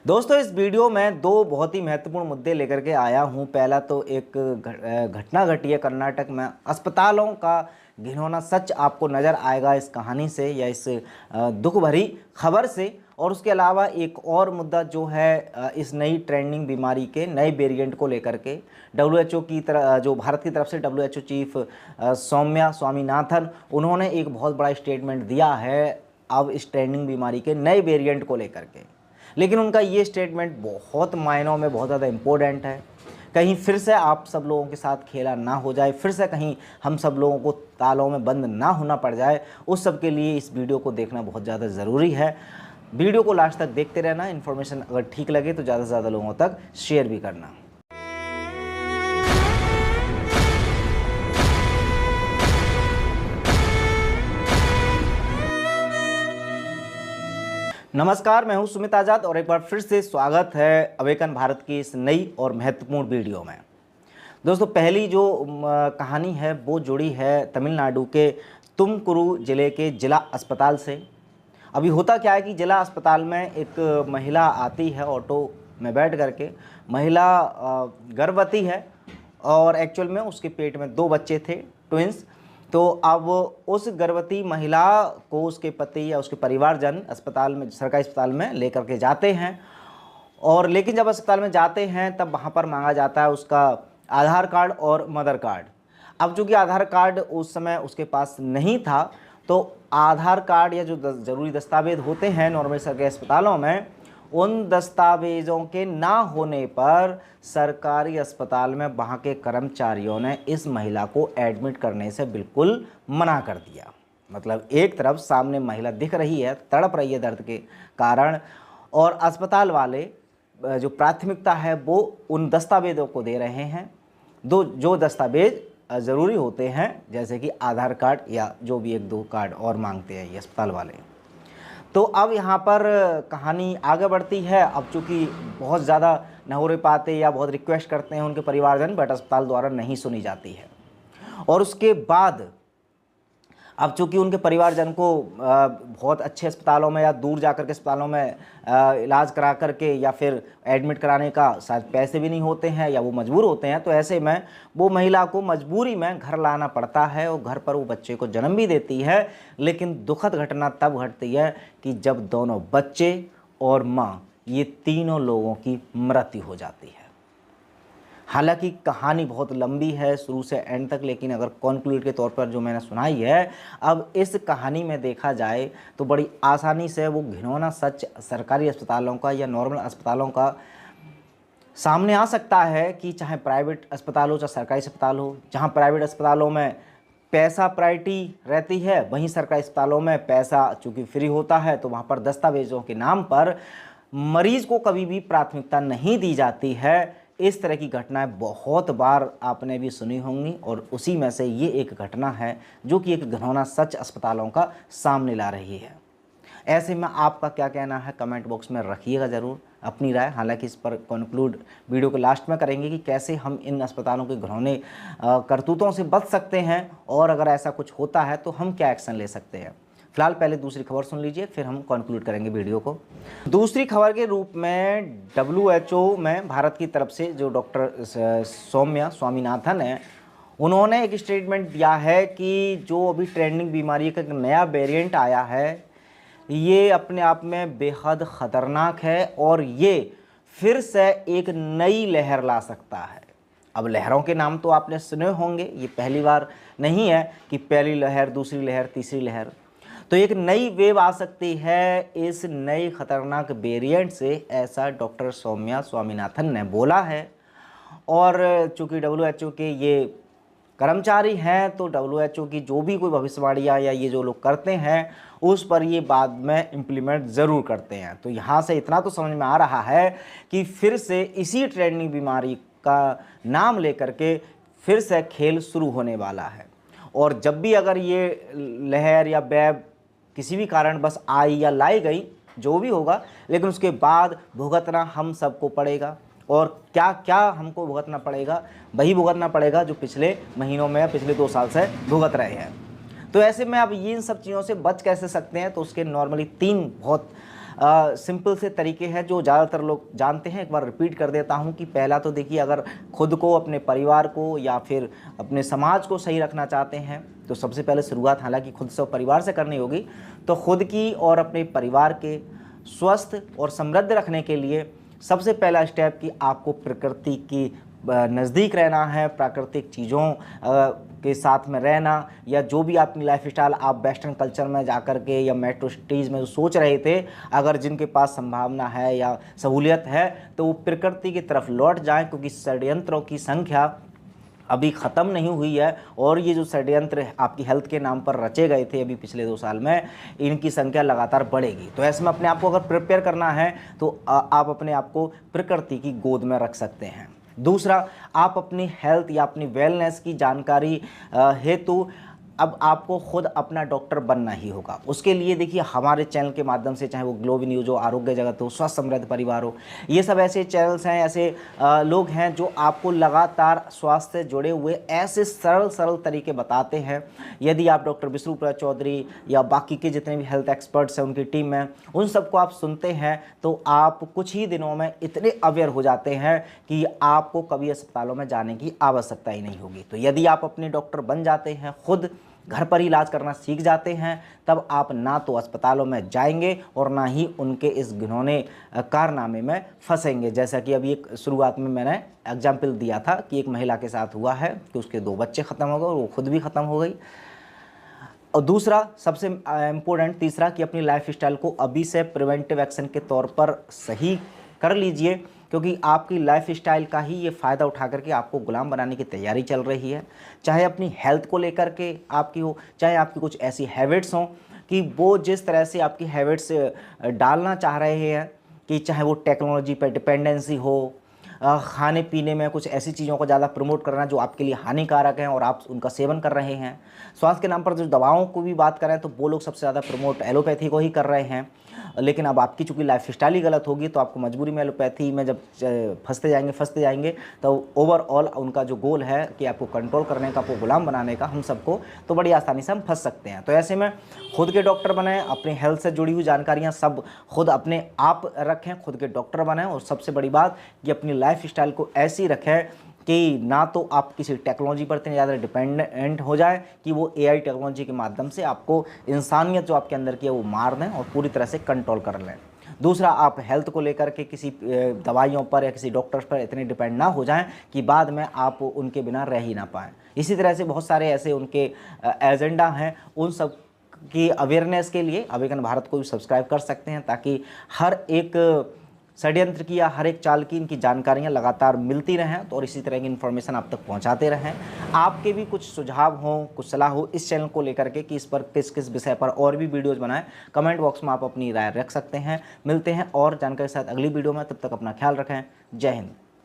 दोस्तों, इस वीडियो में दो बहुत ही महत्वपूर्ण मुद्दे लेकर के आया हूं। पहला तो एक घटना घटी है कर्नाटक में। अस्पतालों का घिनौना सच आपको नज़र आएगा इस कहानी से या इस दुख भरी खबर से। और उसके अलावा एक और मुद्दा जो है इस नई ट्रेंडिंग बीमारी के नए वेरिएंट को लेकर के डब्ल्यूएचओ की तरफ, जो भारत की तरफ से डब्ल्यूएचओ चीफ सौम्या स्वामीनाथन, उन्होंने एक बहुत बड़ा स्टेटमेंट दिया है अब इस ट्रेंडिंग बीमारी के नए वेरिएंट को लेकर के। लेकिन उनका ये स्टेटमेंट बहुत मायनों में बहुत ज़्यादा इम्पोर्टेंट है। कहीं फिर से आप सब लोगों के साथ खेला ना हो जाए, फिर से कहीं हम सब लोगों को तालों में बंद ना होना पड़ जाए, उस सब के लिए इस वीडियो को देखना बहुत ज़्यादा ज़रूरी है। वीडियो को लास्ट तक देखते रहना। इन्फॉर्मेशन अगर ठीक लगे तो ज़्यादा से ज़्यादा लोगों तक शेयर भी करना। नमस्कार, मैं हूं सुमित आजाद और एक बार फिर से स्वागत है अवेकन भारत की इस नई और महत्वपूर्ण वीडियो में। दोस्तों, पहली जो कहानी है वो जुड़ी है तमिलनाडु के तुमकुरू जिले के जिला अस्पताल से। अभी होता क्या है कि जिला अस्पताल में एक महिला आती है ऑटो में बैठ करके। महिला गर्भवती है और एक्चुअल में उसके पेट में 2 बच्चे थे, ट्विंस। तो अब उस गर्भवती महिला को उसके पति या उसके परिवारजन अस्पताल में, सरकारी अस्पताल में लेकर के जाते हैं। और लेकिन जब अस्पताल में जाते हैं तब वहाँ पर मांगा जाता है उसका आधार कार्ड और मदर कार्ड। अब चूँकि आधार कार्ड उस समय उसके पास नहीं था, तो आधार कार्ड या जो ज़रूरी दस्तावेज होते हैं नॉर्मल सरकारी अस्पतालों में, उन दस्तावेज़ों के ना होने पर सरकारी अस्पताल में वहाँ के कर्मचारियों ने इस महिला को एडमिट करने से बिल्कुल मना कर दिया। मतलब एक तरफ सामने महिला दिख रही है, तड़प रही है दर्द के कारण, और अस्पताल वाले जो प्राथमिकता है वो उन दस्तावेज़ों को दे रहे हैं, जो दस्तावेज ज़रूरी होते हैं, जैसे कि आधार कार्ड या जो भी 1-2 कार्ड और मांगते हैं ये अस्पताल वाले। तो अब यहाँ पर कहानी आगे बढ़ती है। अब चूँकि बहुत ज़्यादा नहोरे पाते या बहुत रिक्वेस्ट करते हैं उनके परिवारजन, बट अस्पताल द्वारा नहीं सुनी जाती है। और उसके बाद अब चूँकि उनके परिवारजन को बहुत अच्छे अस्पतालों में या दूर जाकर के अस्पतालों में इलाज करा करके या फिर एडमिट कराने का शायद पैसे भी नहीं होते हैं या वो मजबूर होते हैं, तो ऐसे में वो महिला को मजबूरी में घर लाना पड़ता है और घर पर वो बच्चे को जन्म भी देती है। लेकिन दुखद घटना तब घटती है कि जब दोनों बच्चे और माँ, ये तीनों लोगों की मृत्यु हो जाती है। हालांकि कहानी बहुत लंबी है शुरू से एंड तक, लेकिन अगर कॉन्क्लूड के तौर पर जो मैंने सुनाई है, अब इस कहानी में देखा जाए तो बड़ी आसानी से वो घिनौना सच सरकारी अस्पतालों का या नॉर्मल अस्पतालों का सामने आ सकता है कि चाहे प्राइवेट अस्पताल हो चाहे सरकारी अस्पताल हो। जहां प्राइवेट अस्पतालों में पैसा प्रायोरिटी रहती है, वहीं सरकारी अस्पतालों में पैसा चूँकि फ्री होता है, तो वहाँ पर दस्तावेज़ों के नाम पर मरीज़ को कभी भी प्राथमिकता नहीं दी जाती है। इस तरह की घटनाएं बहुत बार आपने भी सुनी होंगी और उसी में से ये एक घटना है जो कि एक घिनौना सच अस्पतालों का सामने ला रही है। ऐसे में आपका क्या कहना है कमेंट बॉक्स में रखिएगा ज़रूर अपनी राय। हालांकि इस पर कंक्लूड वीडियो के लास्ट में करेंगे कि कैसे हम इन अस्पतालों के घिनौने करतूतों से बच सकते हैं और अगर ऐसा कुछ होता है तो हम क्या एक्शन ले सकते हैं। फिलहाल पहले दूसरी खबर सुन लीजिए, फिर हम कंक्लूड करेंगे वीडियो को। दूसरी खबर के रूप में डब्ल्यूएचओ में भारत की तरफ से जो डॉक्टर सौम्या स्वामीनाथन है, उन्होंने एक स्टेटमेंट दिया है कि जो अभी ट्रेंडिंग बीमारी का एक नया वेरिएंट आया है, ये अपने आप में बेहद ख़तरनाक है और ये फिर से एक नई लहर ला सकता है। अब लहरों के नाम तो आपने सुने होंगे, ये पहली बार नहीं है कि पहली लहर, दूसरी लहर, तीसरी लहर। तो एक नई वेव आ सकती है इस नई खतरनाक वेरिएंट से, ऐसा डॉक्टर सौम्या स्वामीनाथन ने बोला है। और चूँकि डब्ल्यूएचओ के ये कर्मचारी हैं, तो डब्ल्यूएचओ की जो भी कोई भविष्यवाणियाँ या ये जो लोग करते हैं उस पर ये बाद में इम्प्लीमेंट ज़रूर करते हैं। तो यहाँ से इतना तो समझ में आ रहा है कि फिर से इसी ट्रेंडिंग बीमारी का नाम लेकर के फिर से खेल शुरू होने वाला है। और जब भी अगर ये लहर या वेव किसी भी कारण बस आई या लाई गई, जो भी होगा, लेकिन उसके बाद भुगतना हम सबको पड़ेगा। और क्या क्या हमको भुगतना पड़ेगा? वही भुगतना पड़ेगा जो पिछले महीनों में या पिछले 2 साल से भुगत रहे हैं। तो ऐसे में अब ये इन सब चीज़ों से बच कैसे सकते हैं, तो उसके नॉर्मली 3 बहुत सिंपल से तरीके हैं जो ज़्यादातर लोग जानते हैं। एक बार रिपीट कर देता हूं कि पहला तो देखिए, अगर खुद को, अपने परिवार को या फिर अपने समाज को सही रखना चाहते हैं तो सबसे पहले शुरुआत हालांकि खुद से और परिवार से करनी होगी। तो खुद की और अपने परिवार के स्वस्थ और समृद्ध रखने के लिए सबसे पहला स्टेप कि आपको प्रकृति की नज़दीक रहना है, प्राकृतिक चीज़ों के साथ में रहना, या जो भी अपनी लाइफस्टाइल आप वेस्टर्न कल्चर में जाकर के या मेट्रो सिटीज़ में जो सोच रहे थे, अगर जिनके पास संभावना है या सहूलियत है तो वो प्रकृति की तरफ लौट जाएं, क्योंकि षड्यंत्रों की संख्या अभी ख़त्म नहीं हुई है। और ये जो षड्यंत्र आपकी हेल्थ के नाम पर रचे गए थे अभी पिछले 2 साल में, इनकी संख्या लगातार बढ़ेगी। तो ऐसे में अपने आप को अगर प्रिपेयर करना है तो आप अपने आप को प्रकृति की गोद में रख सकते हैं। दूसरा, आप अपनी हेल्थ या अपनी वेलनेस की जानकारी हेतु अब आपको खुद अपना डॉक्टर बनना ही होगा। उसके लिए देखिए, हमारे चैनल के माध्यम से, चाहे वो ग्लोबल न्यूज़ हो, आरोग्य जगत हो, स्वस्थ समृद्ध परिवार हो, ये सब ऐसे चैनल्स हैं, ऐसे लोग हैं जो आपको लगातार स्वास्थ्य से जुड़े हुए ऐसे सरल तरीके बताते हैं। यदि आप डॉक्टर विष्णुप्रिया चौधरी या बाकी के जितने भी हेल्थ एक्सपर्ट्स हैं उनकी टीम में, उन सबको आप सुनते हैं तो आप कुछ ही दिनों में इतने अवेयर हो जाते हैं कि आपको कभी अस्पतालों में जाने की आवश्यकता ही नहीं होगी। तो यदि आप अपने डॉक्टर बन जाते हैं, खुद घर पर ही इलाज करना सीख जाते हैं, तब आप ना तो अस्पतालों में जाएंगे और ना ही उनके इस घिनौने कारनामे में फंसेंगे। जैसा कि अभी एक शुरुआत में मैंने एग्जाम्पल दिया था कि एक महिला के साथ हुआ है कि उसके 2 बच्चे ख़त्म हो गए और वो खुद भी ख़त्म हो गई। और दूसरा, सबसे इम्पोर्टेंट तीसरा, कि अपनी लाइफस्टाइल को अभी से प्रिवेंटिव एक्शन के तौर पर सही कर लीजिए, क्योंकि आपकी लाइफस्टाइल का ही ये फ़ायदा उठा करके आपको गुलाम बनाने की तैयारी चल रही है। चाहे अपनी हेल्थ को लेकर के आपकी हो, चाहे आपकी कुछ ऐसी हैबिट्स हों कि वो जिस तरह से आपकी हैबिट्स डालना चाह रहे हैं, कि चाहे वो टेक्नोलॉजी पर डिपेंडेंसी हो, खाने पीने में कुछ ऐसी चीज़ों को ज़्यादा प्रमोट करना जो आपके लिए हानिकारक हैं और आप उनका सेवन कर रहे हैं। स्वास्थ्य के नाम पर जो दवाओं को भी बात करें तो वो लोग सबसे ज़्यादा प्रमोट एलोपैथी को ही कर रहे हैं। लेकिन अब आपकी चूँकि लाइफस्टाइल ही गलत होगी तो आपको मजबूरी में एलोपैथी में जब फंसते जाएंगे तो ओवरऑल उनका जो गोल है कि आपको कंट्रोल करने का, आपको गुलाम बनाने का, हम सबको, तो बड़ी आसानी से हम फंस सकते हैं। तो ऐसे में खुद के डॉक्टर बने, अपने हेल्थ से जुड़ी हुई जानकारियाँ सब खुद अपने आप रखें, खुद के डॉक्टर बने। और सबसे बड़ी बात कि अपनी लाइफस्टाइल को ऐसी रखें कि ना तो आप किसी टेक्नोलॉजी पर इतने ज़्यादा डिपेंडेंट हो जाए कि वो एआई टेक्नोलॉजी के माध्यम से आपको इंसानियत जो आपके अंदर की है वो मार दें और पूरी तरह से कंट्रोल कर लें। दूसरा, आप हेल्थ को लेकर के किसी दवाइयों पर या किसी डॉक्टर्स पर इतने डिपेंड ना हो जाएं कि बाद में आप उनके बिना रह ही ना पाएँ। इसी तरह से बहुत सारे ऐसे उनके एजेंडा हैं, उन सब की अवेयरनेस के लिए अवेकन भारत को भी सब्सक्राइब कर सकते हैं, ताकि हर एक षड्यंत्र की या हर एक चाल की इनकी जानकारियाँ लगातार मिलती रहें तो और इसी तरह की इन्फॉर्मेशन आप तक पहुंचाते रहें। आपके भी कुछ सुझाव हों, कुछ सलाह हो इस चैनल को लेकर के कि इस पर किस किस विषय पर और भी वीडियोज़ बनाएं, कमेंट बॉक्स में आप अपनी राय रख सकते हैं। मिलते हैं और जानकारी के साथ अगली वीडियो में, तब तक अपना ख्याल रखें। जय हिंद।